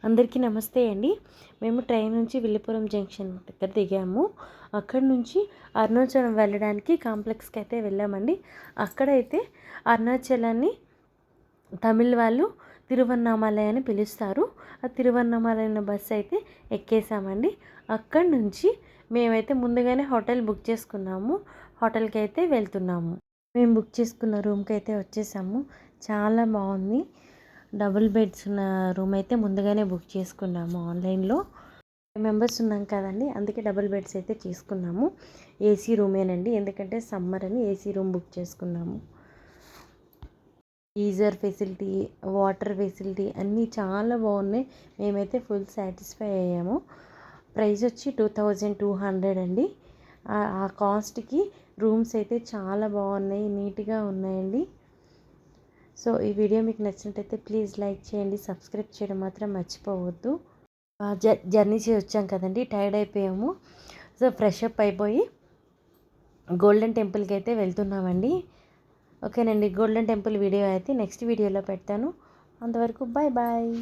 అందరికీ నమస్తే అండి. మేము ట్రైన్ నుంచి విల్లుపురం జంక్షన్ దగ్గర దిగాము. అక్కడి నుంచి అరుణాచలం వెళ్ళడానికి కాంప్లెక్స్కి అయితే వెళ్ళామండి. అక్కడైతే అరుణాచలాన్ని తమిళ్ వాళ్ళు తిరువన్నామలై అని పిలుస్తారు. ఆ తిరువన్నామలై బస్సు అయితే ఎక్కేసామండి. అక్కడి నుంచి మేమైతే ముందుగానే హోటల్ బుక్ చేసుకున్నాము. హోటల్కి అయితే వెళ్తున్నాము. మేము బుక్ చేసుకున్న రూమ్కి అయితే వచ్చేసాము. చాలా బాగుంది. డబుల్ బెడ్స్ ఉన్న రూమ్ అయితే ముందుగానే బుక్ చేసుకున్నాము ఆన్లైన్లో. 5 మెంబర్స్ ఉన్నాం కదండి, అందుకే డబుల్ బెడ్స్ అయితే తీసుకున్నాము. ఏసీ రూమేనండి, ఎందుకంటే సమ్మర్ అని ఏసీ రూమ్ బుక్ చేసుకున్నాము. గీజర్ ఫెసిలిటీ, వాటర్ ఫెసిలిటీ అన్నీ చాలా బాగున్నాయి. మేమైతే ఫుల్ సాటిస్ఫై అయ్యాము. ప్రైస్ వచ్చి 2200 అండి. ఆ కాస్ట్కి రూమ్స్ అయితే చాలా బాగున్నాయి, నీట్గా ఉన్నాయండి. సో ఈ వీడియో మీకు నచ్చినట్టయితే ప్లీజ్ లైక్ చేయండి, సబ్స్క్రైబ్ చేయడం మాత్రం మర్చిపోవద్దు. జర్నీ చేసి వచ్చాం కదండి, టైర్డ్ అయిపోయాము. సో ఫ్రెష్ అప్ అయిపోయి గోల్డెన్ టెంపుల్కి అయితే వెళ్తున్నామండి. ఓకేనండి, గోల్డెన్ టెంపుల్ వీడియో అయితే నెక్స్ట్ వీడియోలో పెడతాను. అంతవరకు బాయ్ బాయ్.